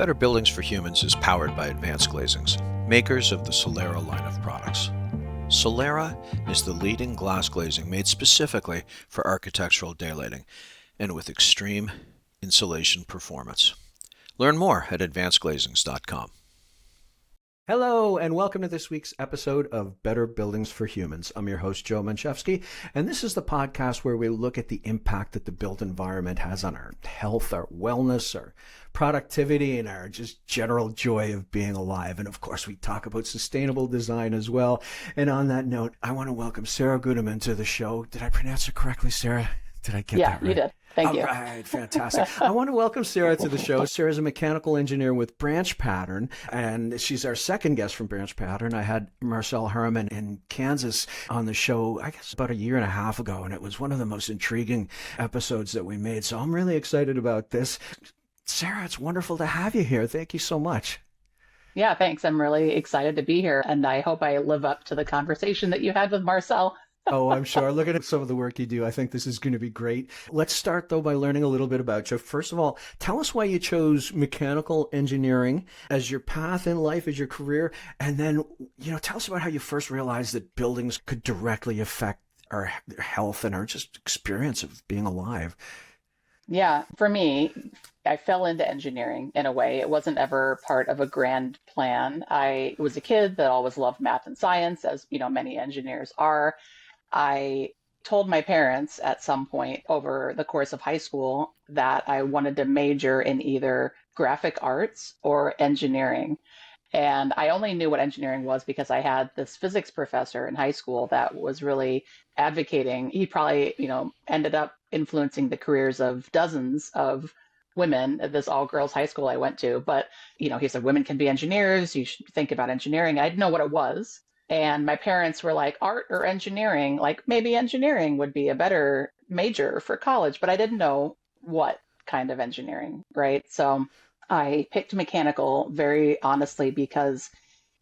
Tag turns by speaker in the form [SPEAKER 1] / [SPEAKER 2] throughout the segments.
[SPEAKER 1] Better Buildings for Humans is powered by Advanced Glazings, makers of the Solera line of products. Solera is the leading glass glazing made specifically for architectural daylighting and with extreme insulation performance. Learn more at advancedglazings.com.
[SPEAKER 2] Hello, and welcome to this week's episode of Better Buildings for Humans. I'm your host, Joe Menchefski, and this is the podcast where we look at the impact that the built environment has on our health, our wellness, our productivity, and our just general joy of being alive. And of course, we talk about sustainable design as well. And on that note, I want to welcome Sarah Gudeman to the show. Did I pronounce it correctly, Sarah? Did I get that right?
[SPEAKER 3] Yeah, you did. Thank you.
[SPEAKER 2] All right, fantastic. I want to welcome Sarah to the show. Sarah's a mechanical engineer with BranchPattern, and she's our second guest from BranchPattern. I had Marcel Herman in Kansas on the show, I guess, about a year and a half ago, and it was one of the most intriguing episodes that we made. So I'm really excited about this. Sarah, it's wonderful to have you here. Thank you so much.
[SPEAKER 3] Yeah, thanks. I'm really excited to be here, and I hope I live up to the conversation that you had with Marcel.
[SPEAKER 2] Oh, I'm sure. Looking at some of the work you do, I think this is going to be great. Let's start, though, by learning a little bit about you. First of all, tell us why you chose mechanical engineering as your path in life, as your career, and then, tell us about how you first realized that buildings could directly affect our health and our just experience of being alive.
[SPEAKER 3] Yeah, for me, I fell into engineering in a way. It wasn't ever part of a grand plan. I was a kid that always loved math and science, as many engineers are. I told my parents at some point over the course of high school that I wanted to major in either graphic arts or engineering. And I only knew what engineering was because I had this physics professor in high school that was really advocating. He probably, ended up influencing the careers of dozens of women at this all-girls high school I went to. But, he said, women can be engineers. You should think about engineering. I didn't know what it was. And my parents were like, art or engineering, like maybe engineering would be a better major for college, but I didn't know what kind of engineering, right? So I picked mechanical very honestly because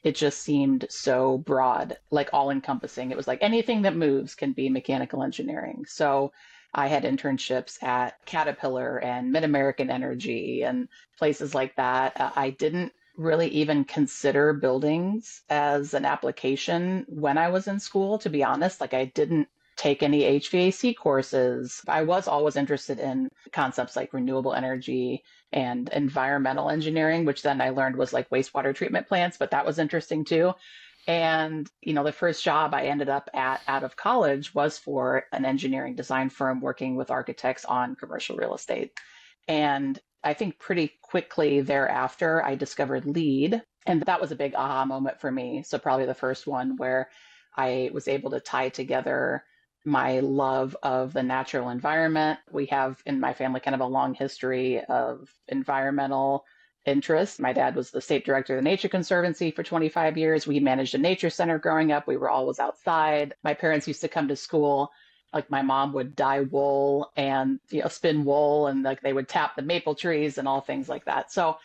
[SPEAKER 3] it just seemed so broad, like all encompassing. It was like anything that moves can be mechanical engineering. So I had internships at Caterpillar and Mid-American Energy and places like that. I didn't really even consider buildings as an application when I was in school, to be honest. Like I didn't take any HVAC courses. I was always interested in concepts like renewable energy and environmental engineering, which then I learned was like wastewater treatment plants, but that was interesting too. And, the first job I ended up at out of college was for an engineering design firm working with architects on commercial real estate. And I think pretty quickly thereafter, I discovered LEED, and that was a big aha moment for me. So probably the first one where I was able to tie together my love of the natural environment. We have in my family kind of a long history of environmental interests. My dad was the state director of the Nature Conservancy for 25 years. We managed a nature center growing up. We were always outside. My parents used to come to school. Like my mom would dye wool and spin wool, and like they would tap the maple trees and all things like that. So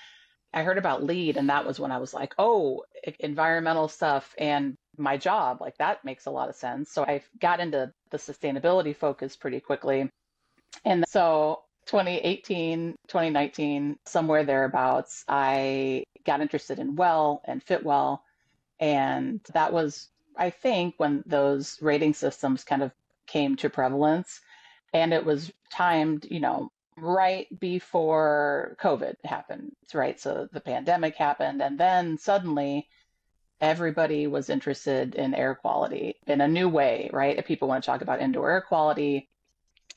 [SPEAKER 3] I heard about LEED, and that was when I was like, oh, environmental stuff and my job, like that makes a lot of sense. So I got into the sustainability focus pretty quickly. And so 2018, 2019, somewhere thereabouts, I got interested in well and Fitwell. And that was, I think, when those rating systems kind of came to prevalence, and it was timed, right before COVID happened, right? So the pandemic happened, and then suddenly everybody was interested in air quality in a new way, right? People want to talk about indoor air quality.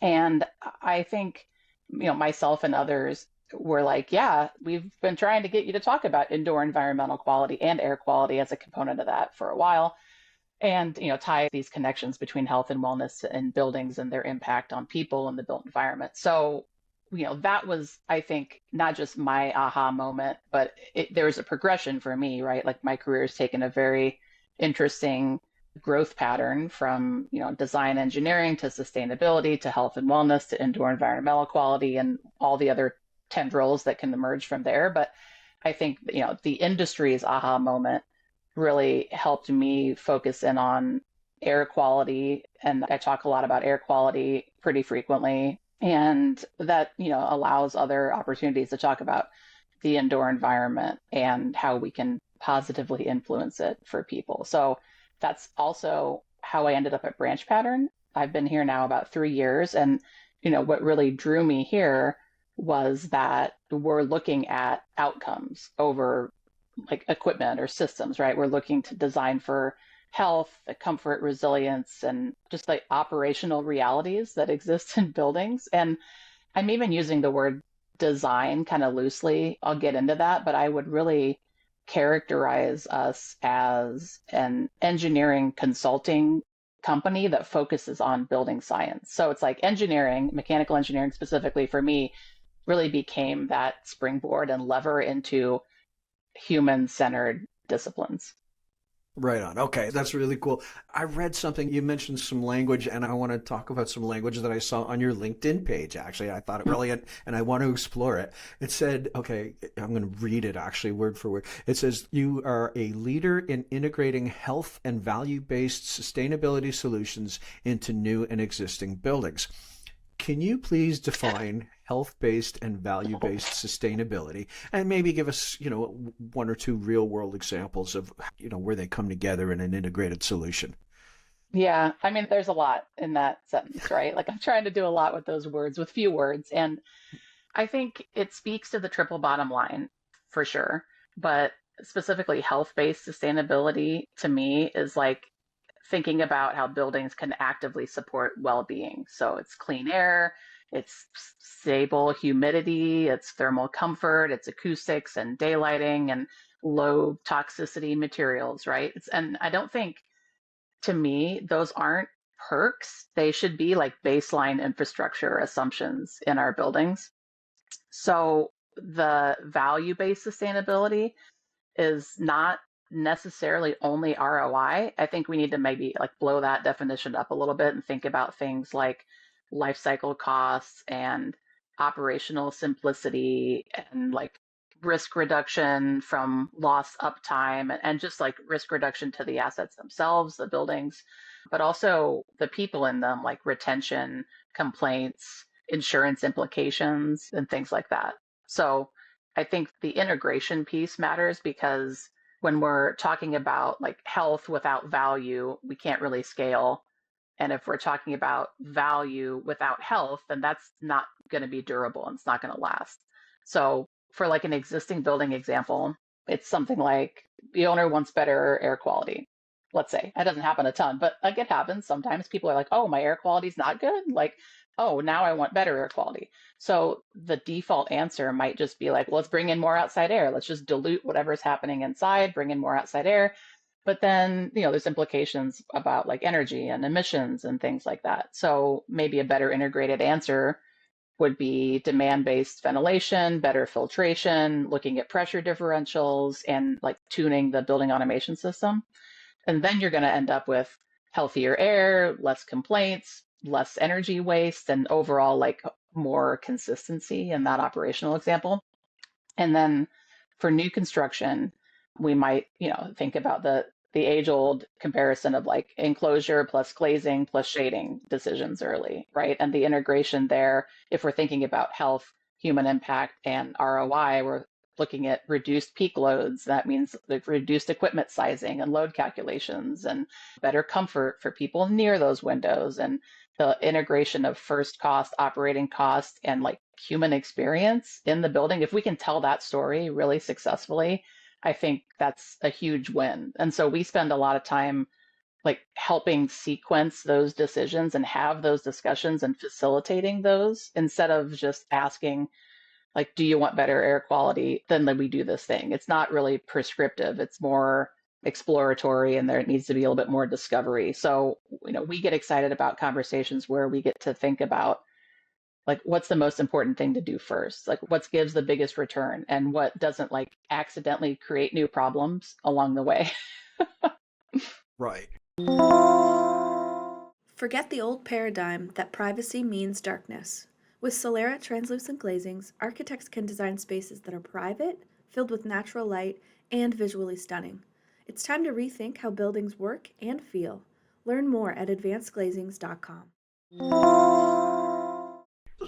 [SPEAKER 3] And I think, myself and others were like, yeah, we've been trying to get you to talk about indoor environmental quality and air quality as a component of that for a while. And tie these connections between health and wellness and buildings and their impact on people and the built environment. So that was, I think, not just my aha moment, but there was a progression for me, right? Like my career has taken a very interesting growth pattern from design engineering to sustainability to health and wellness to indoor environmental quality and all the other tendrils that can emerge from there. But I think the industry's aha moment really helped me focus in on air quality. And I talk a lot about air quality pretty frequently. And that, allows other opportunities to talk about the indoor environment and how we can positively influence it for people. So that's also how I ended up at BranchPattern. I've been here now about 3 years, and what really drew me here was that we're looking at outcomes over like equipment or systems, right? We're looking to design for health, comfort, resilience, and just like operational realities that exist in buildings. And I'm even using the word design kind of loosely. I'll get into that, but I would really characterize us as an engineering consulting company that focuses on building science. So it's like engineering, mechanical engineering specifically for me, really became that springboard and lever into human-centered disciplines.
[SPEAKER 2] Right on. Okay, that's really cool. I read something, you mentioned some language, and I want to talk about some language that I saw on your LinkedIn page, actually. I thought it brilliant, and I want to explore it. It said, okay, I'm going to read it actually word for word. It says, you are a leader in integrating health and value-based sustainability solutions into new and existing buildings. Can you please define health-based and value-based sustainability and maybe give us, one or two real-world examples of, where they come together in an integrated solution?
[SPEAKER 3] Yeah, I mean, there's a lot in that sentence, right? Like I'm trying to do a lot with those words, with few words. And I think it speaks to the triple bottom line for sure. But specifically, health-based sustainability to me is like thinking about how buildings can actively support well-being. So it's clean air, it's stable humidity, it's thermal comfort, it's acoustics and daylighting and low toxicity materials, right? And I don't think, to me, those aren't perks. They should be like baseline infrastructure assumptions in our buildings. So the value-based sustainability is not necessarily only ROI. I think we need to maybe like blow that definition up a little bit and think about things like life cycle costs and operational simplicity and like risk reduction from lost uptime and just like risk reduction to the assets themselves, the buildings, but also the people in them, like retention, complaints, insurance implications, and things like that. So I think the integration piece matters because when we're talking about like health without value, we can't really scale. And if we're talking about value without health, then that's not going to be durable and it's not going to last. So, for like an existing building example, it's something like the owner wants better air quality. Let's say it doesn't happen a ton, but like it happens sometimes. People are like, oh, my air quality's not good. Like, oh, now I want better air quality. So the default answer might just be like, well, let's bring in more outside air. Let's just dilute whatever's happening inside, bring in more outside air. But then, there's implications about like energy and emissions and things like that. So maybe a better integrated answer would be demand-based ventilation, better filtration, looking at pressure differentials, and like tuning the building automation system. And then you're going to end up with healthier air, less complaints, less energy waste, and overall like more consistency in that operational example. And then for new construction, we might, think about the age-old comparison of like enclosure plus glazing plus shading decisions early, right? And the integration there, if we're thinking about health, human impact, and ROI, we're looking at reduced peak loads. That means like reduced equipment sizing and load calculations and better comfort for people near those windows and the integration of first cost, operating cost, and like human experience in the building. If we can tell that story really successfully, I think that's a huge win. And so we spend a lot of time like helping sequence those decisions and have those discussions and facilitating those instead of just asking, like, do you want better air quality? Then we do this thing. It's not really prescriptive. It's more exploratory and there needs to be a little bit more discovery. So, we get excited about conversations where we get to think about like what's the most important thing to do first, like what gives the biggest return and what doesn't like accidentally create new problems along the way.
[SPEAKER 2] Right.
[SPEAKER 4] Forget the old paradigm that privacy means darkness. With Solera translucent glazings, architects can design spaces that are private, filled with natural light, and visually stunning. It's time to rethink how buildings work and feel. Learn more at advancedglazings.com.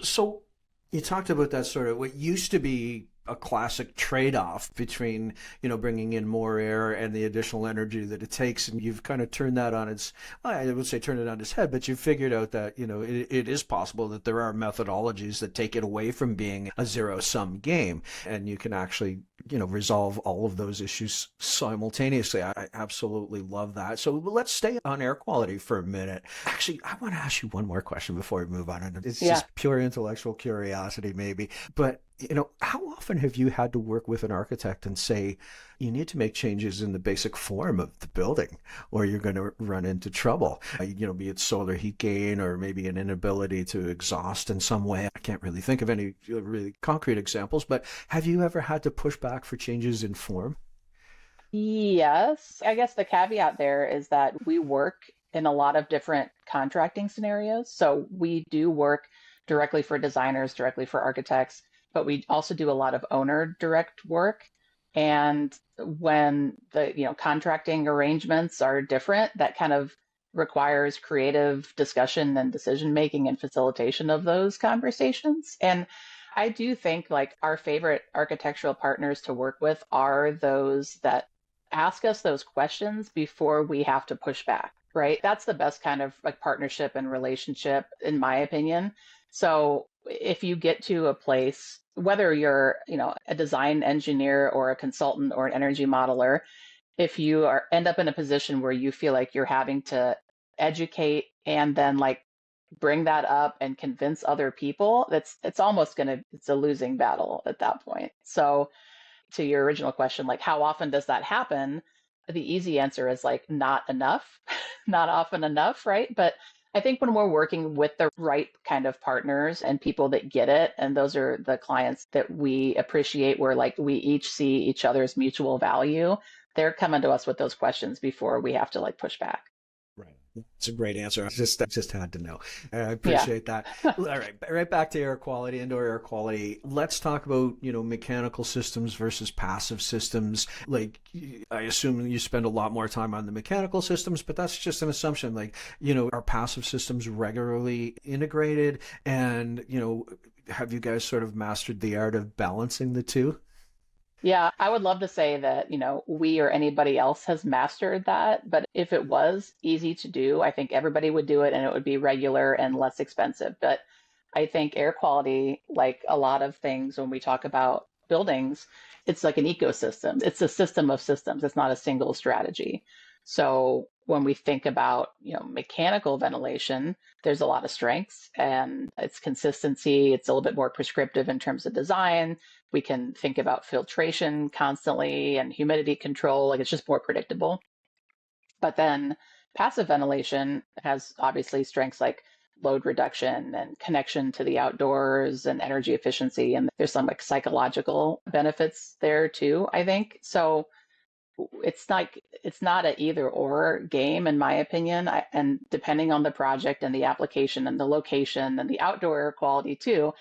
[SPEAKER 2] So you talked about that sort of what used to be a classic trade-off between, bringing in more air and the additional energy that it takes. And you've kind of turned that on its, I would say turn it on its head, but you've figured out that, it is possible that there are methodologies that take it away from being a zero-sum game. And you can actually, resolve all of those issues simultaneously. I absolutely love that. So let's stay on air quality for a minute. Actually, I want to ask you one more question before we move on. And it's just pure intellectual curiosity, maybe. But, how often have you had to work with an architect and say, you need to make changes in the basic form of the building or you're going to run into trouble? Be it solar heat gain or maybe an inability to exhaust in some way. I can't really think of any really concrete examples, but have you ever had to push back for changes in form?
[SPEAKER 3] Yes. I guess the caveat there is that we work in a lot of different contracting scenarios. So we do work directly for designers, directly for architects, but we also do a lot of owner direct work. And when the contracting arrangements are different, that kind of requires creative discussion and decision making and facilitation of those conversations. And I do think like our favorite architectural partners to work with are those that ask us those questions before we have to push back, right? That's the best kind of like partnership and relationship, in my opinion. So if you get to a place, whether you're, a design engineer or a consultant or an energy modeler, if you end up in a position where you feel like you're having to educate and then like bring that up and convince other people, it's a losing battle at that point. So to your original question, like how often does that happen? The easy answer is like not enough, not often enough, right? But I think when we're working with the right kind of partners and people that get it, and those are the clients that we appreciate, where like we each see each other's mutual value, they're coming to us with those questions before we have to like push back.
[SPEAKER 2] Right. It's a great answer. I just had to know. I appreciate that. All right back to air quality, indoor air quality. Let's talk about, mechanical systems versus passive systems. Like, I assume you spend a lot more time on the mechanical systems, but that's just an assumption. Like, are passive systems regularly integrated? And, have you guys sort of mastered the art of balancing the two?
[SPEAKER 3] Yeah, I would love to say that, we or anybody else has mastered that. But if it was easy to do, I think everybody would do it and it would be regular and less expensive. But I think air quality, like a lot of things when we talk about buildings, it's like an ecosystem. It's a system of systems. It's not a single strategy. So when we think about, mechanical ventilation, there's a lot of strengths and its consistency. It's a little bit more prescriptive in terms of design. We can think about filtration constantly and humidity control. Like it's just more predictable. But then passive ventilation has obviously strengths like load reduction and connection to the outdoors and energy efficiency. And there's some like psychological benefits there too, I think. So it's not a either or game in my opinion. And depending on the project and the application and the location and the outdoor air quality too,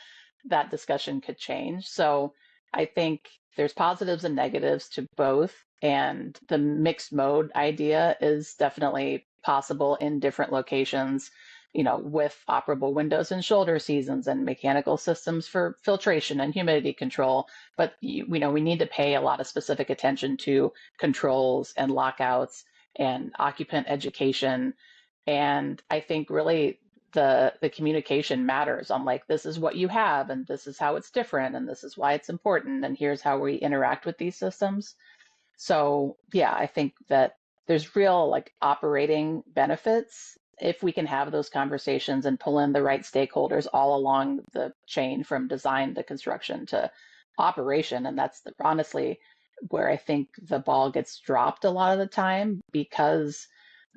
[SPEAKER 3] that discussion could change. So I think there's positives and negatives to both. And the mixed mode idea is definitely possible in different locations, with operable windows and shoulder seasons and mechanical systems for filtration and humidity control. But, we need to pay a lot of specific attention to controls and lockouts and occupant education. And I think really the communication matters on like, this is what you have, and this is how it's different, and this is why it's important, and here's how we interact with these systems. So yeah, I think that there's real like operating benefits if we can have those conversations and pull in the right stakeholders all along the chain from design to construction to operation. And that's honestly where I think the ball gets dropped a lot of the time, because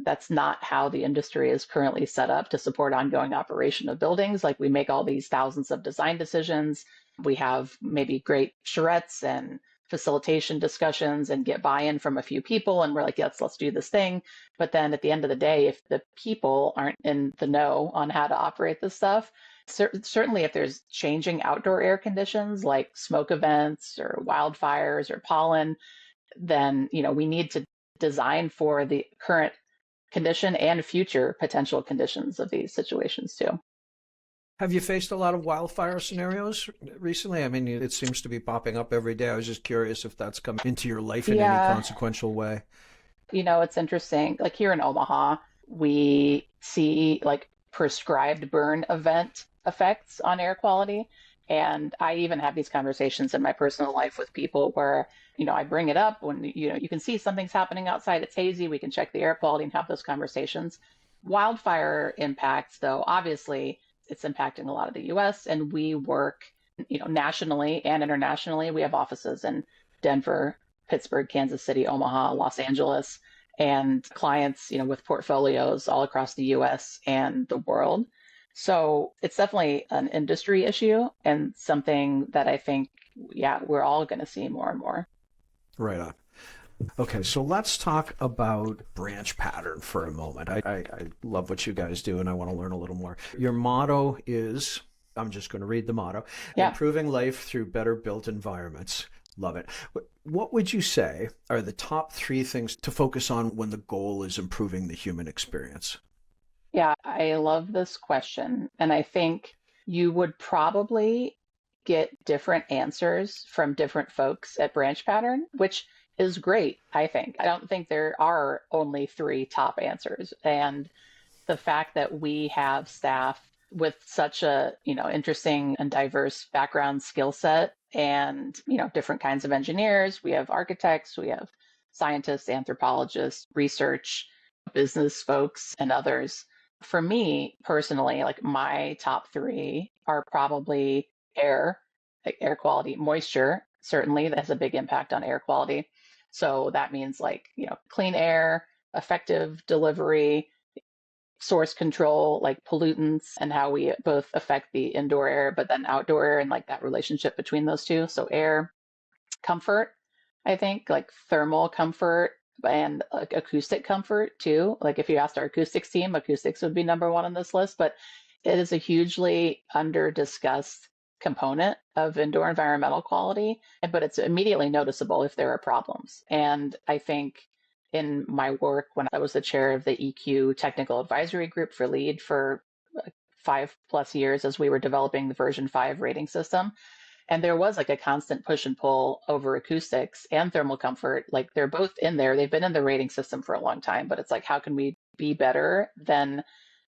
[SPEAKER 3] that's not how the industry is currently set up to support ongoing operation of buildings. Like we make all these thousands of design decisions. We have maybe great charrettes and facilitation discussions and get buy-in from a few people. And we're like, yes, let's do this thing. But then at the end of the day, if the people aren't in the know on how to operate this stuff, certainly if there's changing outdoor air conditions like smoke events or wildfires or pollen, then, we need to design for the current condition and future potential conditions of these situations too.
[SPEAKER 2] Have you faced a lot of wildfire scenarios recently? I mean, it seems to be popping up every day. I was just curious if that's come into your life in any
[SPEAKER 3] Yeah,
[SPEAKER 2] consequential way.
[SPEAKER 3] it's interesting. Like here in Omaha, we see like prescribed burn event effects on air quality. And I even have these conversations in my personal life with people where, I bring it up when, you can see something's happening outside, it's hazy, we can check the air quality and have those conversations. Wildfire impacts, though, obviously, it's impacting a lot of the US, and we work, nationally and internationally. We have offices in Denver, Pittsburgh, Kansas City, Omaha, Los Angeles, and clients, with portfolios all across the US and the world. So it's definitely an industry issue and something that I think, yeah, we're all going to see more and more.
[SPEAKER 2] Right on. Okay, so let's talk about BranchPattern for a moment. I love what you guys do, and I want to learn a little more. Your motto is, I'm just going to read the motto,
[SPEAKER 3] Yeah.
[SPEAKER 2] improving life through better built environments. Love it. What would you say are the top 3 things to focus on when the goal is improving the human experience?
[SPEAKER 3] Yeah, I love this question. And I think you would probably get different answers from different folks at BranchPattern, which is great, I think. I don't think there are only 3 top answers. And the fact that we have staff with such a, interesting and diverse background skill set and, different kinds of engineers, we have architects, we have scientists, anthropologists, research, business folks, and others. For me personally, like my top 3 are probably air, like air quality, moisture, certainly that has a big impact on air quality. So that means like, clean air, effective delivery, source control, like pollutants, and how we both affect the indoor air, but then outdoor air and like that relationship between those two. So air, comfort, I think, like thermal comfort and like acoustic comfort too. Like if you asked our acoustics team, acoustics would be number 1 on this list, but it is a hugely under discussed component of indoor environmental quality, but it's immediately noticeable if there are problems. And I think in my work, when I was the chair of the EQ technical advisory group for LEED for 5+ years as we were developing the version 5 rating system, and there was like a constant push and pull over acoustics and thermal comfort. Like they're both in there. They've been in the rating system for a long time, but it's like, how can we be better than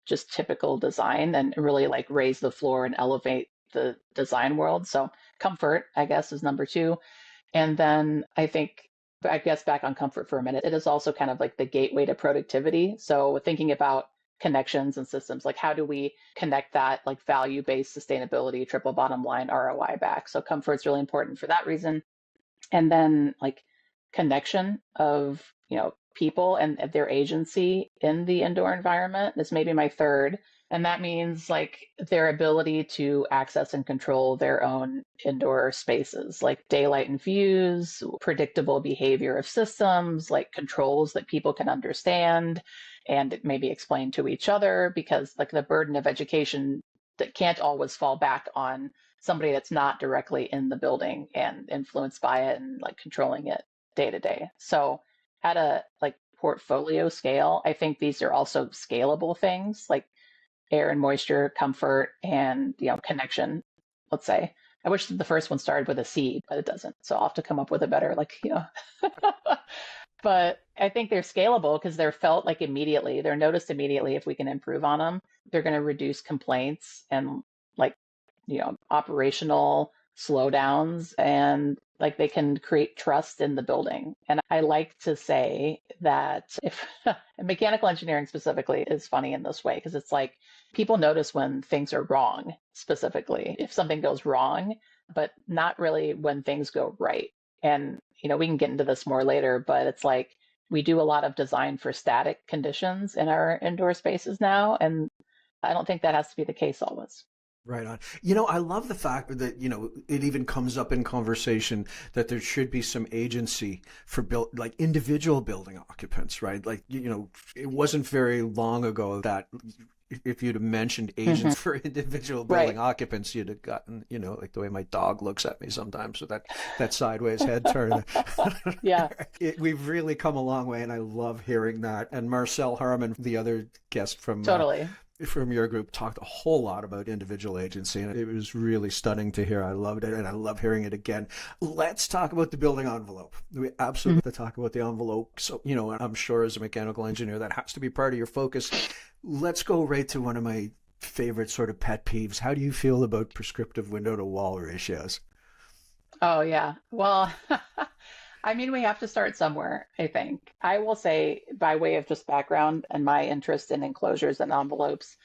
[SPEAKER 3] just typical design and really like raise the floor and elevate the design world? So comfort, I guess, is number 2. And then I guess back on comfort for a minute, it is also kind of like the gateway to productivity. So thinking about connections and systems, like how do we connect that like value-based sustainability, triple bottom line ROI back? So comfort's really important for that reason. And then like connection of, people and their agency in the indoor environment is maybe my 3rd. And that means like their ability to access and control their own indoor spaces, like daylight and views, predictable behavior of systems, like controls that people can understand and maybe explain to each other, because like the burden of education that can't always fall back on somebody that's not directly in the building and influenced by it and like controlling it day to day. So at a like portfolio scale, I think these are also scalable things like air and moisture, comfort, and connection, let's say. I wish the first one started with a C, but it doesn't. So I'll have to come up with a better But I think they're scalable because they're felt like immediately. They're noticed immediately. If we can improve on them, they're going to reduce complaints and like, operational slowdowns, and like they can create trust in the building. And I like to say that if mechanical engineering specifically is funny in this way, because it's like people notice when things are wrong, specifically if something goes wrong, but not really when things go right. And, we can get into this more later, but it's like we do a lot of design for static conditions in our indoor spaces now. And I don't think that has to be the case always.
[SPEAKER 2] Right on. I love the fact that, it even comes up in conversation that there should be some agency for like individual building occupants, right? Like, it wasn't very long ago that if you'd have mentioned agents for individual building occupants, you'd have gotten, like the way my dog looks at me sometimes with that sideways head turn.
[SPEAKER 3] Yeah.
[SPEAKER 2] We've really come a long way, and I love hearing that. And Marcel Harmon, the other guest from
[SPEAKER 3] Totally.
[SPEAKER 2] from your group talked a whole lot about individual agency, and it was really stunning to hear. I loved it, and I love hearing it again. Let's talk about the building envelope. We absolutely have to talk about the envelope. So, I'm sure as a mechanical engineer, that has to be part of your focus. Let's go right to one of my favorite sort of pet peeves. How do you feel about prescriptive window to wall ratios?
[SPEAKER 3] Oh, yeah. Well, I mean, we have to start somewhere, I think. I will say, by way of just background and my interest in enclosures and envelopes,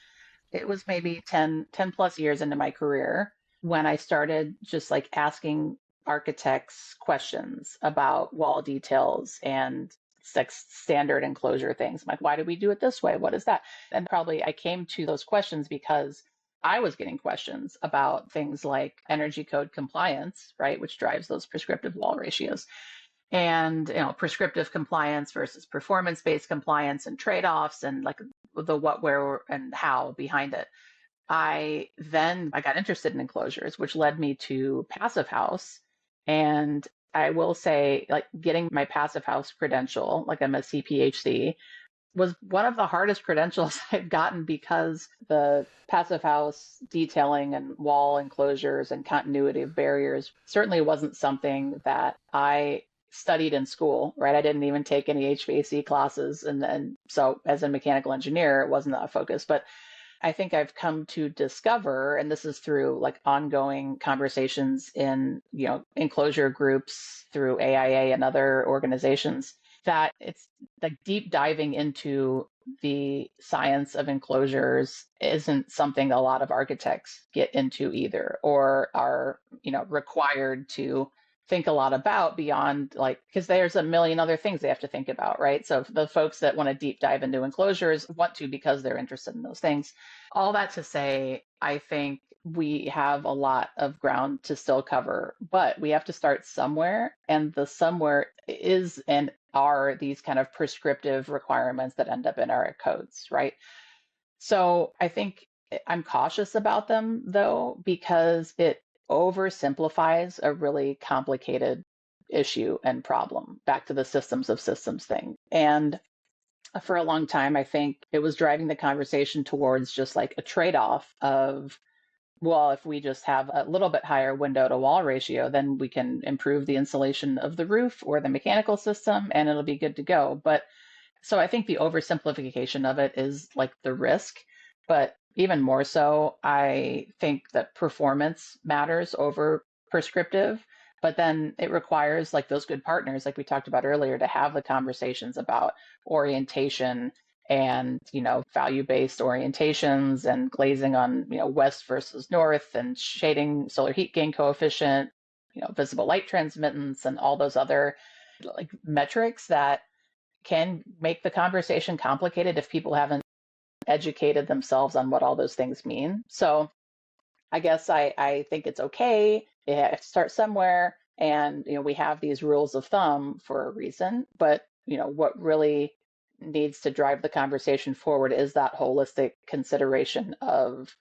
[SPEAKER 3] it was maybe 10 plus years into my career when I started just like asking architects questions about wall details and like standard enclosure things. I'm like, why do we do it this way? What is that? And probably I came to those questions because I was getting questions about things like energy code compliance, right, which drives those prescriptive wall ratios. And prescriptive compliance versus performance-based compliance and trade-offs and like the what, where, and how behind it. I got interested in enclosures, which led me to Passive House. And I will say, like, getting my Passive House credential, like I'm a CPHC, was one of the hardest credentials I've gotten because the Passive House detailing and wall enclosures and continuity of barriers certainly wasn't something that I studied in school, right? I didn't even take any HVAC classes. And so as a mechanical engineer, it wasn't a focus. But I think I've come to discover, and this is through like ongoing conversations in, enclosure groups through AIA and other organizations, that it's like deep diving into the science of enclosures isn't something a lot of architects get into either, or are, required to think a lot about beyond like, because there's a million other things they have to think about, right? So the folks that want to deep dive into enclosures want to because they're interested in those things. All that to say, I think we have a lot of ground to still cover, but we have to start somewhere. And the somewhere is and are these kind of prescriptive requirements that end up in our codes, right? So I think I'm cautious about them though, because it oversimplifies a really complicated issue and problem back to the systems of systems thing. And for a long time, I think it was driving the conversation towards just like a trade-off of, well, if we just have a little bit higher window to wall ratio, then we can improve the insulation of the roof or the mechanical system and it'll be good to go. But so I think the oversimplification of it is like the risk. But even more so, I think that performance matters over prescriptive. But then it requires like those good partners, like we talked about earlier, to have the conversations about orientation and, value-based orientations and glazing on, west versus north and shading, solar heat gain coefficient, visible light transmittance and all those other like metrics that can make the conversation complicated if people haven't educated themselves on what all those things mean. So I guess I think it's okay. You have to start somewhere. And, we have these rules of thumb for a reason. But, what really needs to drive the conversation forward is that holistic consideration of,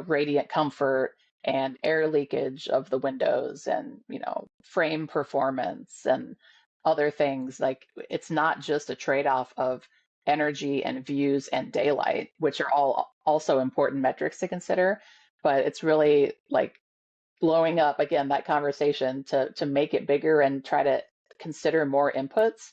[SPEAKER 3] radiant comfort and air leakage of the windows and, frame performance and other things. Like it's not just a trade-off of energy and views and daylight, which are all also important metrics to consider, but it's really like blowing up again that conversation to make it bigger and try to consider more inputs.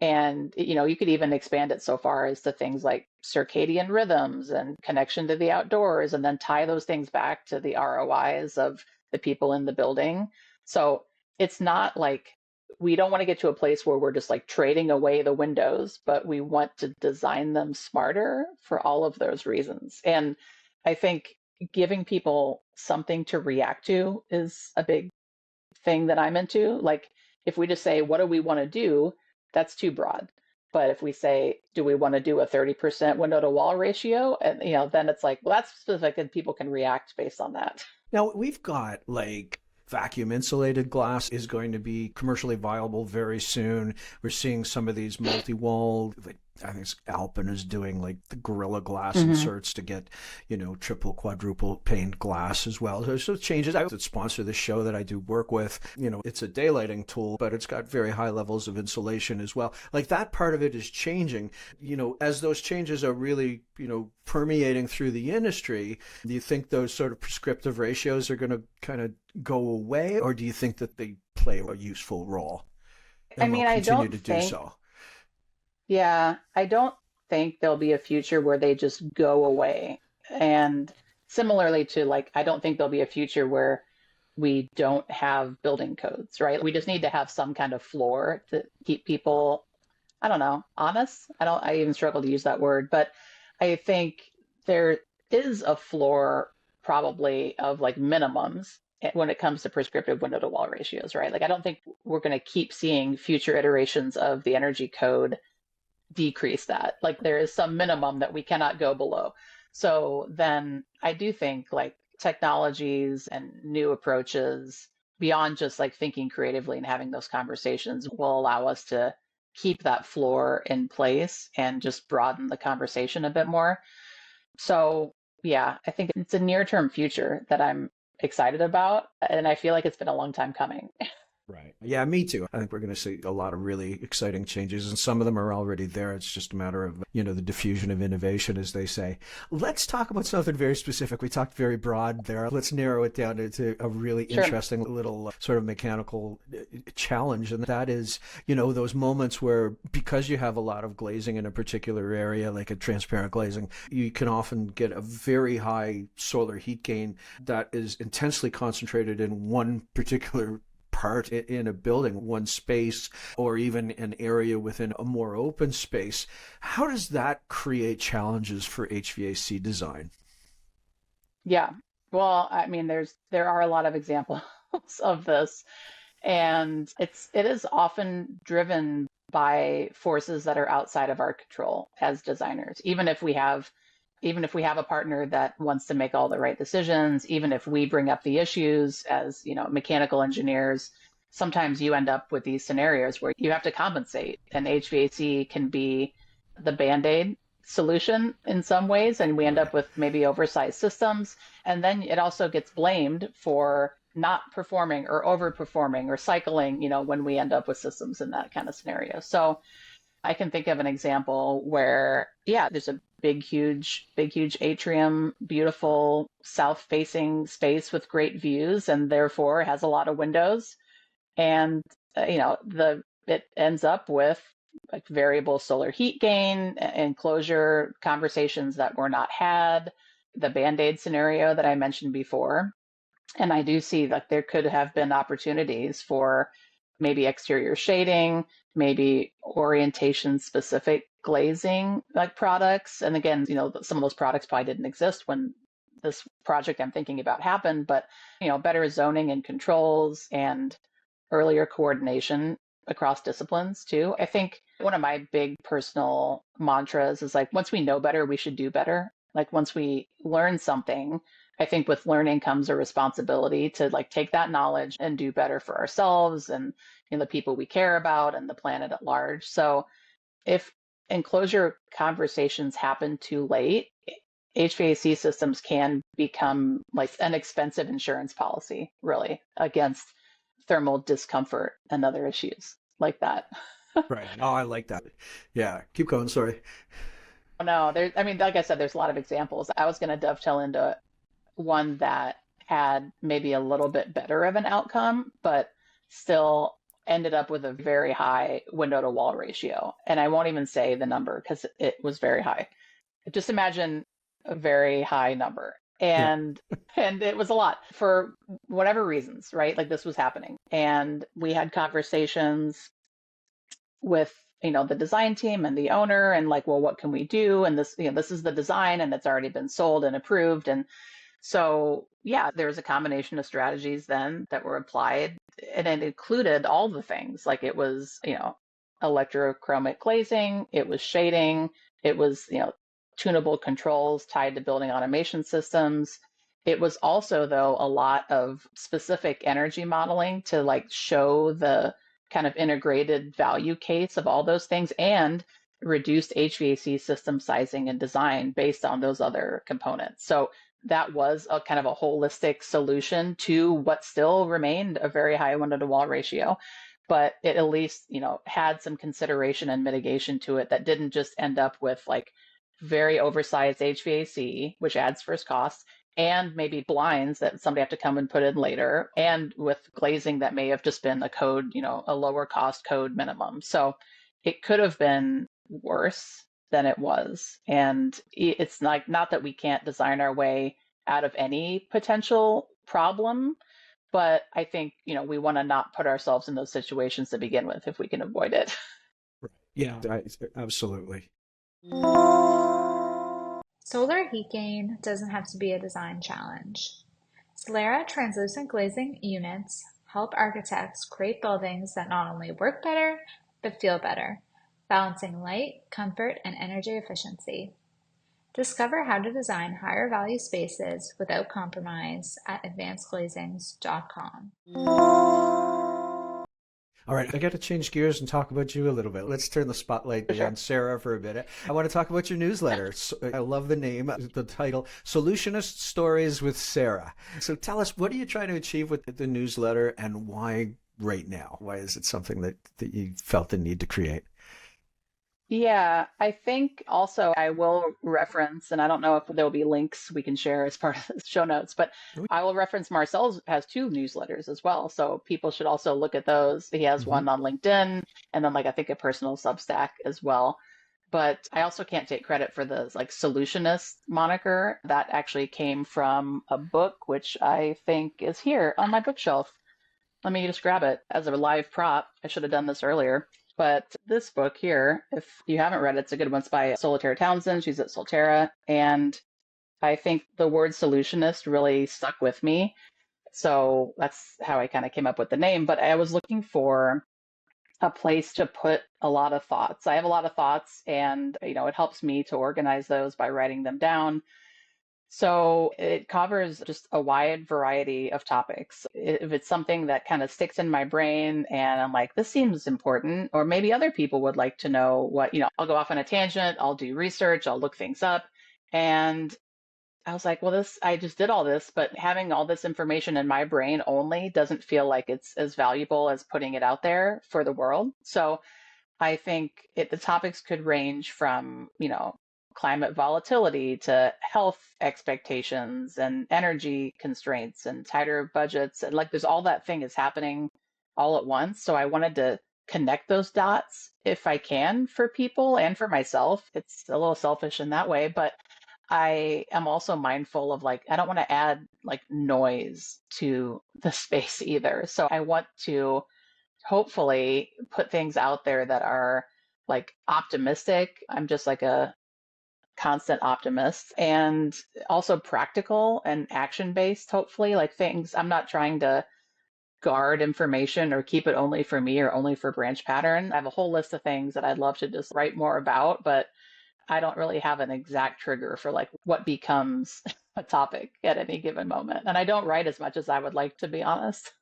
[SPEAKER 3] And you could even expand it so far as to things like circadian rhythms and connection to the outdoors, and then tie those things back to the ROIs of the people in the building. So it's not like we don't want to get to a place where we're just like trading away the windows, but we want to design them smarter for all of those reasons. And I think giving people something to react to is a big thing that I'm into. Like if we just say, what do we want to do? That's too broad. But if we say, do we want to do a 30% window to wall ratio? And, then it's like, well, that's specific and people can react based on that.
[SPEAKER 2] Now we've got like vacuum insulated glass is going to be commercially viable very soon. We're seeing some of these multi-wall, like I think Alpine is doing like the Gorilla Glass
[SPEAKER 3] Hmm.
[SPEAKER 2] inserts to get, triple, quadruple pane glass as well. So changes. I would sponsor the show that I do work with. It's a daylighting tool, but it's got very high levels of insulation as well. Like that part of it is changing. As those changes are really, permeating through the industry, do you think those sort of prescriptive ratios are going to kind of go away, or do you think that they play a useful role
[SPEAKER 3] I
[SPEAKER 2] and will
[SPEAKER 3] mean, I
[SPEAKER 2] continue
[SPEAKER 3] don't
[SPEAKER 2] to do
[SPEAKER 3] think,
[SPEAKER 2] so?
[SPEAKER 3] yeah, I don't think there'll be a future where they just go away. And similarly to like, I don't think there'll be a future where we don't have building codes, right? We just need to have some kind of floor to keep people, I don't know, honest. I even struggle to use that word, but I think there is a floor probably of like minimums when it comes to prescriptive window to wall ratios, right? Like, I don't think we're going to keep seeing future iterations of the energy code decrease that. Like, there is some minimum that we cannot go below. So then I do think like technologies and new approaches beyond just like thinking creatively and having those conversations will allow us to keep that floor in place and just broaden the conversation a bit more. So yeah, I think it's a near-term future that I'm excited about, and I feel like it's been a long time coming.
[SPEAKER 2] Right. Yeah, me too. I think we're going to see a lot of really exciting changes, and some of them are already there. It's just a matter of, the diffusion of innovation, as they say. Let's talk about something very specific. We talked very broad there. Let's narrow it down to a really
[SPEAKER 3] Sure.
[SPEAKER 2] interesting little sort of mechanical challenge, and that is, those moments where, because you have a lot of glazing in a particular area, like a transparent glazing, you can often get a very high solar heat gain that is intensely concentrated in one particular part in a building, one space, or even an area within a more open space. How does that create challenges for HVAC design?
[SPEAKER 3] Yeah. Well, I mean, there are a lot of examples of this, and it is often driven by forces that are outside of our control as designers. Even if we have a partner that wants to make all the right decisions, even if we bring up the issues as, mechanical engineers, sometimes you end up with these scenarios where you have to compensate, and HVAC can be the band-aid solution in some ways, and we end
[SPEAKER 2] Right.
[SPEAKER 3] up with maybe oversized systems. And then it also gets blamed for not performing or overperforming or cycling, when we end up with systems in that kind of scenario. So I can think of an example where, yeah, there's a big, huge atrium, beautiful south-facing space with great views, and therefore has a lot of windows. And the it ends up with like variable solar heat gain, enclosure conversations that were not had, the band-aid scenario that I mentioned before. And I do see that there could have been opportunities for maybe exterior shading, maybe orientation specific glazing like products. And again, some of those products probably didn't exist when this project I'm thinking about happened, but better zoning and controls and earlier coordination across disciplines too. I think one of my big personal mantras is like, once we know better, we should do better. Like, once we learn something, I think with learning comes a responsibility to like take that knowledge and do better for ourselves and the people we care about and the planet at large. So if enclosure conversations happen too late, HVAC systems can become like an expensive insurance policy, really, against thermal discomfort and other issues like that.
[SPEAKER 2] Right. Oh, I like that. Yeah. Keep going. Sorry.
[SPEAKER 3] No, I mean, like I said, there's a lot of examples. I was going to dovetail into one that had maybe a little bit better of an outcome, but still ended up with a very high window to wall ratio. And I won't even say the number because it was very high. Just imagine a very high number.
[SPEAKER 2] Yeah.
[SPEAKER 3] And it was a lot for whatever reasons, right? Like, this was happening. And we had conversations with the design team and the owner, and like, well, what can we do? And this is the design, and it's already been sold and approved. And so yeah, there's a combination of strategies then that were applied, and it included all the things. Like, it was electrochromic glazing, it was shading, it was tunable controls tied to building automation systems. It was also, though, a lot of specific energy modeling to like show the kind of integrated value case of all those things, and reduced HVAC system sizing and design based on those other components. So that was a kind of a holistic solution to what still remained a very high window to wall ratio, but it at least, had some consideration and mitigation to it that didn't just end up with like very oversized HVAC, which adds first cost, and maybe blinds that somebody have to come and put in later, and with glazing that may have just been a code, a lower cost code minimum. So it could have been worse than it was. And it's like, not that we can't design our way out of any potential problem, but I think, we want to not put ourselves in those situations to begin with if we can avoid it.
[SPEAKER 2] Yeah, absolutely.
[SPEAKER 5] Solar heat gain doesn't have to be a design challenge. Solera translucent glazing units help architects create buildings that not only work better, but feel better, balancing light, comfort, and energy efficiency. Discover how to design higher value spaces without compromise at advancedglazings.com.
[SPEAKER 2] All right, I got to change gears and talk about you a little bit. Let's turn the spotlight on Sarah for a minute. I want to talk about your newsletter. I love the name, the title, Solutionist Stories with Sarah. So tell us, what are you trying to achieve with the newsletter, and why right now? Why is it something that you felt the need to create?
[SPEAKER 3] Yeah, I think also I will reference, and I don't know if there'll be links we can share as part of the show notes, but I will reference Marcel's has 2 newsletters as well. So people should also look at those. He has one on LinkedIn, and then I think a personal Substack as well. But I also can't take credit for the solutionist moniker. That actually came from a book, which I think is here on my bookshelf. Let me just grab it as a live prop. I should have done this earlier. But this book here, if you haven't read it, it's a good one. It's by Solitaire Townsend. She's at Solterra. And I think the word solutionist really stuck with me. So that's how I kind of came up with the name. But I was looking for a place to put a lot of thoughts. I have a lot of thoughts, and it helps me to organize those by writing them down. So it covers just a wide variety of topics. If it's something that kind of sticks in my brain and I'm like, this seems important, or maybe other people would like to know what, I'll go off on a tangent, I'll do research, I'll look things up. And I was like, well, I just did all this, but having all this information in my brain only doesn't feel like it's as valuable as putting it out there for the world. So I think the topics could range from, climate volatility to health expectations and energy constraints and tighter budgets. And there's all that thing is happening all at once. So I wanted to connect those dots if I can for people and for myself. It's a little selfish in that way, but I am also mindful of I don't want to add noise to the space either. So I want to hopefully put things out there that are optimistic. I'm just a constant optimist, and also practical and action based, hopefully, things. I'm not trying to guard information or keep it only for me or only for BranchPattern. I have a whole list of things that I'd love to just write more about, but I don't really have an exact trigger for what becomes a topic at any given moment. And I don't write as much as I would like, to be honest.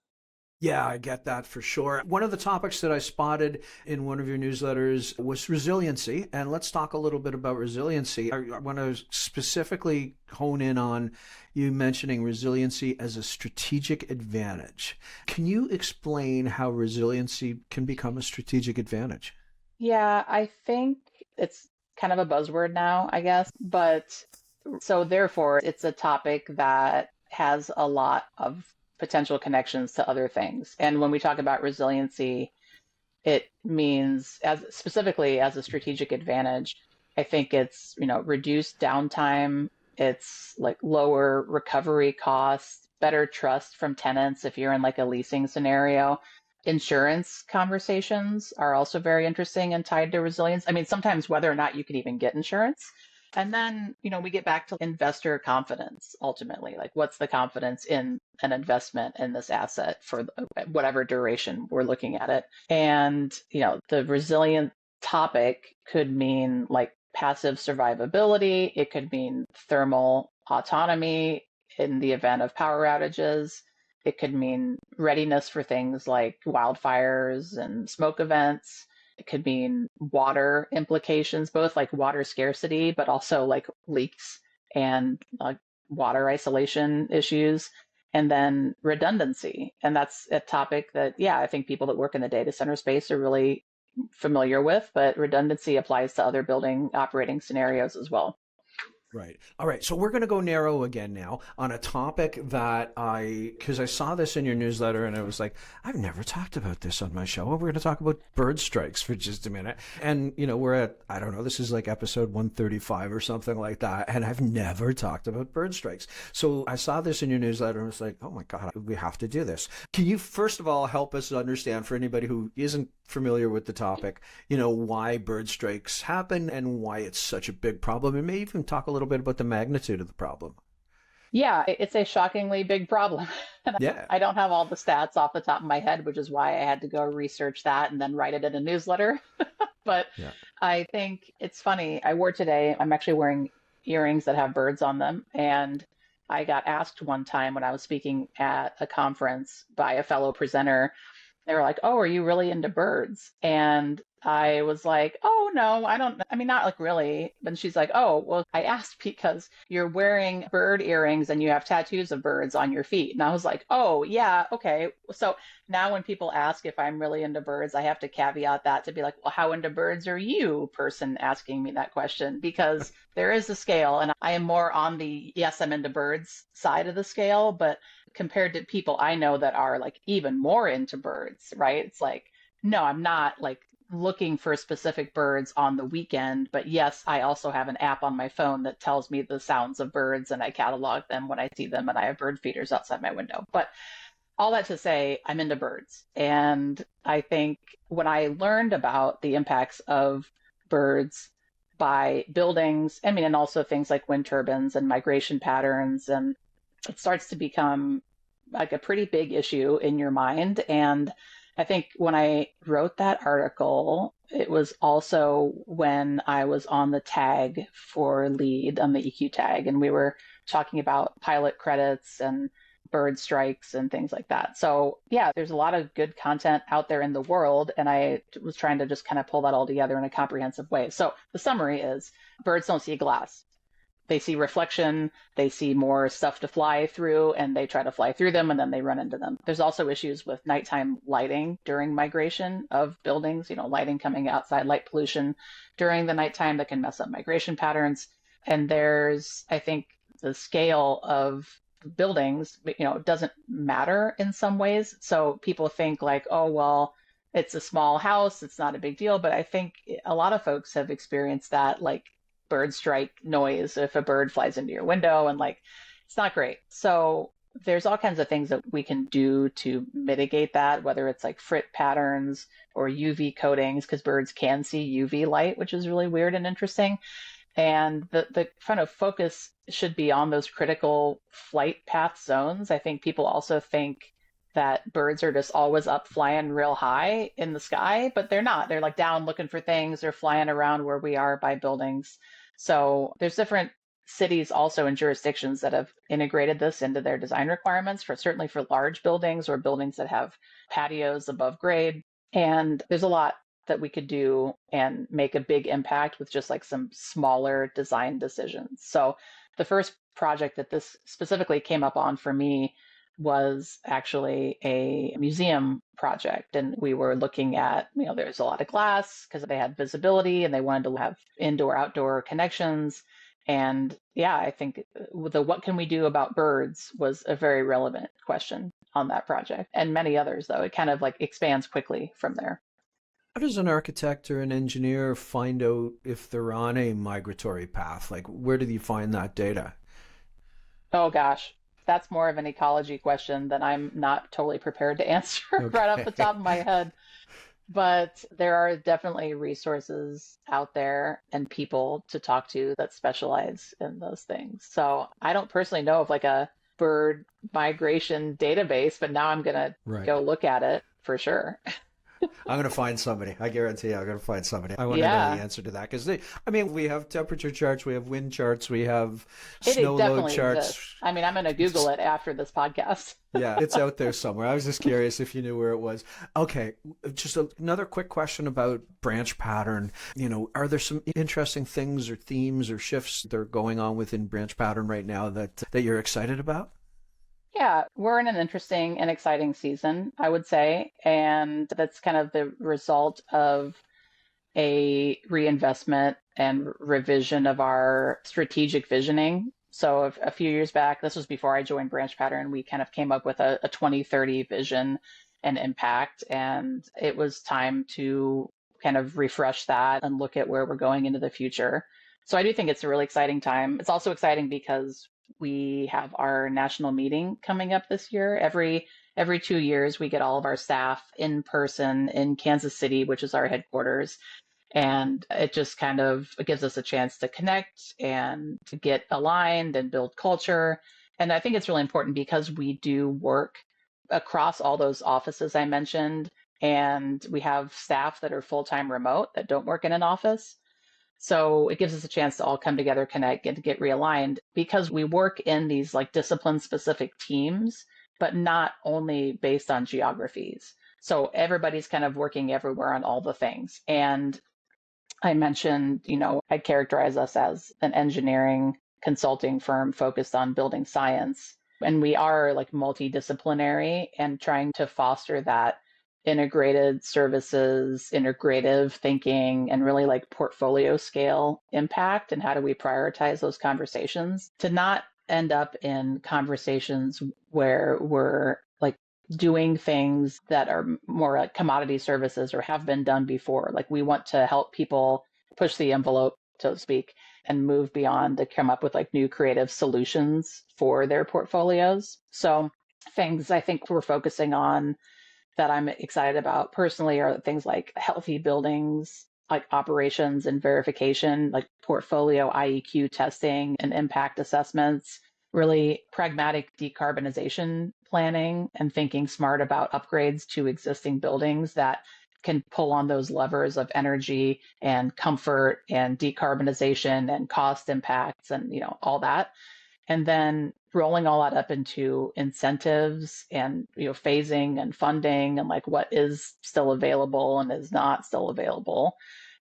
[SPEAKER 2] Yeah, I get that for sure. One of the topics that I spotted in one of your newsletters was resiliency. And let's talk a little bit about resiliency. I want to specifically hone in on you mentioning resiliency as a strategic advantage. Can you explain how resiliency can become a strategic advantage?
[SPEAKER 3] Yeah, I think it's kind of a buzzword now, I guess. But so therefore, it's a topic that has a lot of potential connections to other things. And when we talk about resiliency, it means specifically as a strategic advantage. I think it's, reduced downtime. It's lower recovery costs, better trust from tenants if you're in a leasing scenario. Insurance conversations are also very interesting and tied to resilience. I mean, sometimes whether or not you can even get insurance. And then, we get back to investor confidence ultimately. What's the confidence in an investment in this asset for whatever duration we're looking at it? And, the resilient topic could mean passive survivability. It could mean thermal autonomy in the event of power outages. It could mean readiness for things like wildfires and smoke events. It could mean water implications, both like water scarcity, but also like leaks and water isolation issues, and then redundancy. And that's a topic that, yeah, I think people that work in the data center space are really familiar with, but redundancy applies to other building operating scenarios as well.
[SPEAKER 2] Right. All right. So we're going to go narrow again now on a topic that because I saw this in your newsletter and I was like, I've never talked about this on my show. We're going to talk about bird strikes for just a minute. And, we're at, I don't know, this is like episode 135 or something like that. And I've never talked about bird strikes. So I saw this in your newsletter and was like, oh my God, we have to do this. Can you first of all help us understand, for anybody who isn't familiar with the topic, why bird strikes happen and why it's such a big problem, and maybe even talk a little bit about the magnitude of the problem?
[SPEAKER 3] Yeah, it's a shockingly big problem.
[SPEAKER 2] Yeah.
[SPEAKER 3] I don't have all the stats off the top of my head, which is why I had to go research that and then write it in a newsletter. But yeah. I think it's funny. I'm actually wearing earrings that have birds on them. And I got asked one time when I was speaking at a conference by a fellow presenter. They were like, oh, are you really into birds? And I was like, oh, no, not like really. But she's like, oh, well, I asked because you're wearing bird earrings and you have tattoos of birds on your feet. And I was like, oh, yeah, okay. So now when people ask if I'm really into birds, I have to caveat that to be like, well, how into birds are you, person asking me that question? Because there is a scale, and I am more on the yes, I'm into birds side of the scale, but compared to people I know that are like even more into birds, right? It's like, no, I'm not like looking for specific birds on the weekend, but yes, I also have an app on my phone that tells me the sounds of birds and I catalog them when I see them, and I have bird feeders outside my window. But all that to say, I'm into birds. And I think when I learned about the impacts of birds by buildings, and also things like wind turbines and migration patterns, and it starts to become like a pretty big issue in your mind. And I think when I wrote that article, it was also when I was on the tag for lead on the EQ tag, and we were talking about pilot credits and bird strikes and things like that. So yeah, there's a lot of good content out there in the world, and I was trying to just kind of pull that all together in a comprehensive way. So the summary is birds don't see glass. They see reflection, they see more stuff to fly through, and they try to fly through them, and then they run into them. There's also issues with nighttime lighting during migration of buildings, lighting coming outside, light pollution during the nighttime that can mess up migration patterns. And there's, I think, the scale of buildings, doesn't matter in some ways. So people think like, oh, well, it's a small house, it's not a big deal. But I think a lot of folks have experienced that, like, bird strike noise if a bird flies into your window, and like it's not great. So there's all kinds of things that we can do to mitigate that, whether it's like frit patterns or UV coatings, because birds can see UV light, which is really weird and interesting. And the kind of focus should be on those critical flight path zones. I think people also think that birds are just always up flying real high in the sky, but they're not. They're like down looking for things. They're flying around where we are by buildings. So there's different cities also and jurisdictions that have integrated this into their design requirements certainly for large buildings or buildings that have patios above grade. And there's a lot that we could do and make a big impact with just like some smaller design decisions. So the first project that this specifically came up on for me was actually a museum project. And we were looking at, there's a lot of glass because they had visibility and they wanted to have indoor-outdoor connections. And yeah, I think what can we do about birds was a very relevant question on that project, and many others, though. It kind of like expands quickly from there.
[SPEAKER 2] How does an architect or an engineer find out if they're on a migratory path? Like, where do you find that data?
[SPEAKER 3] Oh, gosh. That's more of an ecology question that I'm not totally prepared to answer right off the top of my head. But there are definitely resources out there and people to talk to that specialize in those things. So I don't personally know of like a bird migration database, but now I'm going to go look at it for sure.
[SPEAKER 2] I'm going to find somebody. I guarantee you, I'm going to find somebody. I want to know the
[SPEAKER 3] Yeah,
[SPEAKER 2] answer to that because we have temperature charts, we have wind charts, we have
[SPEAKER 3] it
[SPEAKER 2] snow load
[SPEAKER 3] definitely
[SPEAKER 2] charts.
[SPEAKER 3] exists. I mean, I'm going to Google it after this podcast.
[SPEAKER 2] Yeah, it's out there somewhere. I was just curious if you knew where it was. Okay, just another quick question about branch pattern. Are there some interesting things or themes or shifts that are going on within branch pattern right now that you're excited about?
[SPEAKER 3] Yeah, we're in an interesting and exciting season, I would say. And that's kind of the result of a reinvestment and revision of our strategic visioning. So a few years back, this was before I joined Branch Pattern, we kind of came up with a 2030 vision and impact. And it was time to kind of refresh that and look at where we're going into the future. So I do think it's a really exciting time. It's also exciting because we have our national meeting coming up this year. Every 2 years, we get all of our staff in person in Kansas City, which is our headquarters. And it just kind of gives us a chance to connect and to get aligned and build culture. And I think it's really important because we do work across all those offices I mentioned. And we have staff that are full-time remote that don't work in an office. So it gives us a chance to all come together, connect, and to get realigned because we work in these like discipline specific teams, but not only based on geographies. So everybody's kind of working everywhere on all the things. And I mentioned, I characterize us as an engineering consulting firm focused on building science. And we are like multidisciplinary and trying to foster that integrated services, integrative thinking, and really like portfolio scale impact. And how do we prioritize those conversations to not end up in conversations where we're like doing things that are more like commodity services or have been done before. Like we want to help people push the envelope, so to speak, and move beyond to come up with like new creative solutions for their portfolios. So things I think we're focusing on that I'm excited about personally are things like healthy buildings, like operations and verification, like portfolio IEQ testing and impact assessments, really pragmatic decarbonization planning and thinking smart about upgrades to existing buildings that can pull on those levers of energy and comfort and decarbonization and cost impacts and all that, and then rolling all that up into incentives and phasing and funding and like what is still available and is not still available,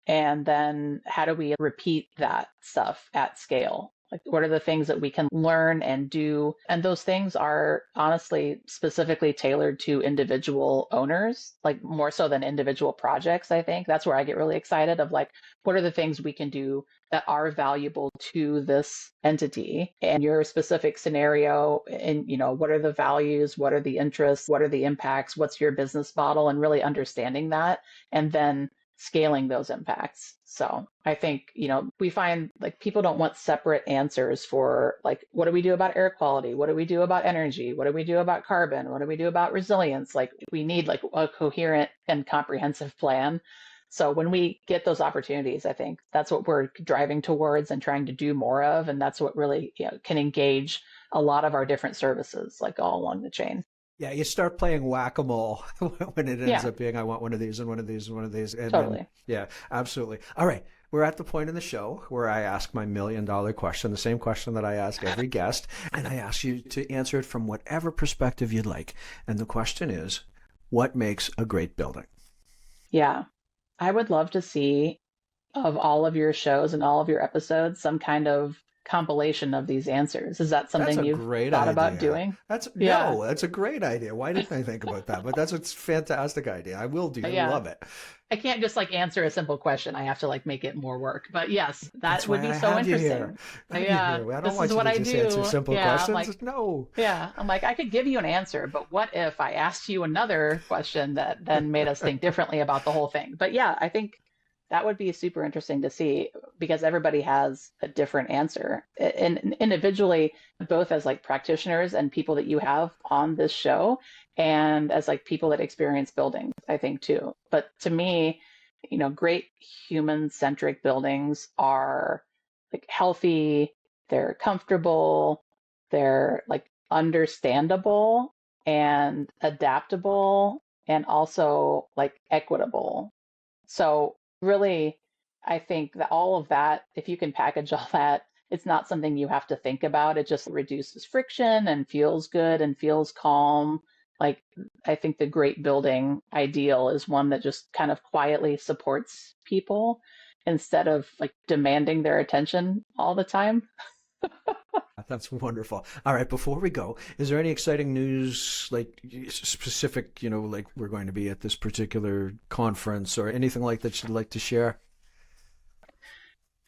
[SPEAKER 3] and then how do we repeat that stuff at scale? Like, what are the things that we can learn and do? And those things are honestly specifically tailored to individual owners, like more so than individual projects. I think that's where I get really excited of like, what are the things we can do that are valuable to this entity and your specific scenario? And, what are the values? What are the interests? What are the impacts? What's your business model? And really understanding that. And then scaling those impacts. So I think, we find like people don't want separate answers for like, what do we do about air quality? What do we do about energy? What do we do about carbon? What do we do about resilience? Like we need like a coherent and comprehensive plan. So when we get those opportunities, I think that's what we're driving towards and trying to do more of. And that's what really can engage a lot of our different services, like all along the chain.
[SPEAKER 2] Yeah, you start playing whack-a-mole when it ends
[SPEAKER 3] Yeah,
[SPEAKER 2] up being, I want one of these and one of these and one of these. And
[SPEAKER 3] totally.
[SPEAKER 2] then, yeah, absolutely. All right. We're at the point in the show where I ask my $1,000,000 question, the same question that I ask every guest. And I ask you to answer it from whatever perspective you'd like. And the question is, what makes a great building?
[SPEAKER 3] Yeah. I would love to see of all of your shows and all of your episodes some kind of compilation of these answers. Is that
[SPEAKER 2] That's
[SPEAKER 3] something
[SPEAKER 2] a
[SPEAKER 3] you've
[SPEAKER 2] great
[SPEAKER 3] thought about
[SPEAKER 2] idea.
[SPEAKER 3] doing?
[SPEAKER 2] That's
[SPEAKER 3] Yeah.
[SPEAKER 2] no, that's a great idea. Why didn't I think about that? But that's a fantastic idea. I will do. I
[SPEAKER 3] Yeah.
[SPEAKER 2] love it.
[SPEAKER 3] I can't just like answer a simple question. I have to like make it more work. But yes,
[SPEAKER 2] That's
[SPEAKER 3] that would
[SPEAKER 2] why
[SPEAKER 3] be
[SPEAKER 2] I
[SPEAKER 3] so
[SPEAKER 2] have you here.
[SPEAKER 3] interesting.
[SPEAKER 2] I have you
[SPEAKER 3] Yeah.
[SPEAKER 2] here. I don't
[SPEAKER 3] This
[SPEAKER 2] want
[SPEAKER 3] is
[SPEAKER 2] you
[SPEAKER 3] what
[SPEAKER 2] to
[SPEAKER 3] I
[SPEAKER 2] just
[SPEAKER 3] do.
[SPEAKER 2] answer simple
[SPEAKER 3] Yeah. I'm
[SPEAKER 2] questions.
[SPEAKER 3] like,
[SPEAKER 2] No.
[SPEAKER 3] yeah. I'm like, I could give you an answer, but what if I asked you another question that then made us think differently about the whole thing? But yeah, I think that would be super interesting to see because everybody has a different answer. And individually, both as like practitioners and people that you have on this show, and as like people that experience buildings, I think too. But to me, great human-centric buildings are like healthy, they're comfortable, they're like understandable and adaptable and also like equitable. So really, I think that all of that, if you can package all that, it's not something you have to think about. It just reduces friction and feels good and feels calm. Like, I think the great building ideal is one that just kind of quietly supports people instead of like demanding their attention all the time.
[SPEAKER 2] That's wonderful. All right, before we go, is there any exciting news, like specific, like we're going to be at this particular conference or anything like that you'd like to share?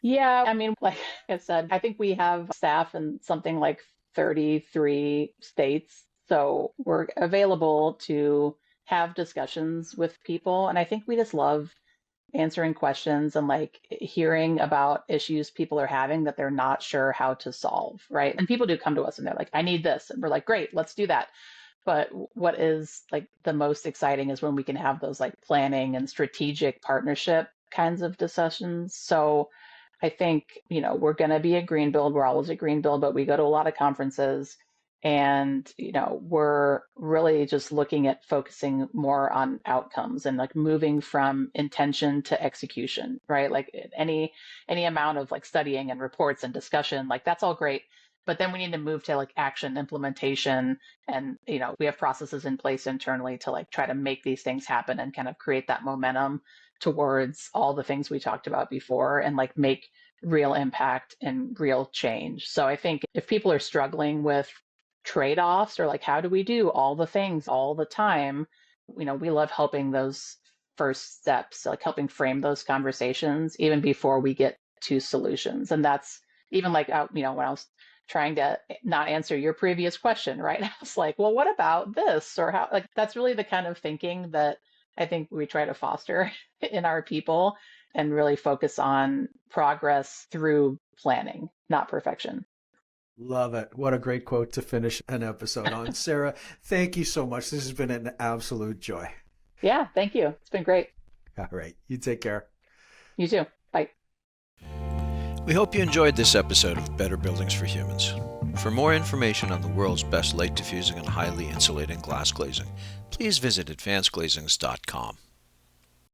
[SPEAKER 3] Yeah, I mean, like I said, I think we have staff in something like 33 states. So we're available to have discussions with people. And I think we just love answering questions and like hearing about issues people are having that they're not sure how to solve, right? And people do come to us and they're like, I need this. And we're like, great, let's do that. But what is like the most exciting is when we can have those like planning and strategic partnership kinds of discussions. So I think, we're going to be at Greenbuild. We're always at Greenbuild, but we go to a lot of conferences and, we're really just looking at focusing more on outcomes and like moving from intention to execution, right? Like any amount of like studying and reports and discussion, like that's all great. But then we need to move to like action implementation. And, we have processes in place internally to like try to make these things happen and kind of create that momentum towards all the things we talked about before and like make real impact and real change. So I think if people are struggling with trade-offs or like how do we do all the things all the time, we love helping those first steps, like helping frame those conversations even before we get to solutions. And that's even like when I was trying to not answer your previous question, right? I was like, well, what about this? Or how, like, that's really the kind of thinking that I think we try to foster in our people and really focus on progress through planning, not perfection.
[SPEAKER 2] Love it. What a great quote to finish an episode on. Sarah, thank you so much. This has been an absolute joy.
[SPEAKER 3] Yeah, thank you. It's been great.
[SPEAKER 2] All right. You take care.
[SPEAKER 3] You too. Bye.
[SPEAKER 1] We hope you enjoyed this episode of Better Buildings for Humans. For more information on the world's best light diffusing and highly insulating glass glazing, please visit advancedglazings.com.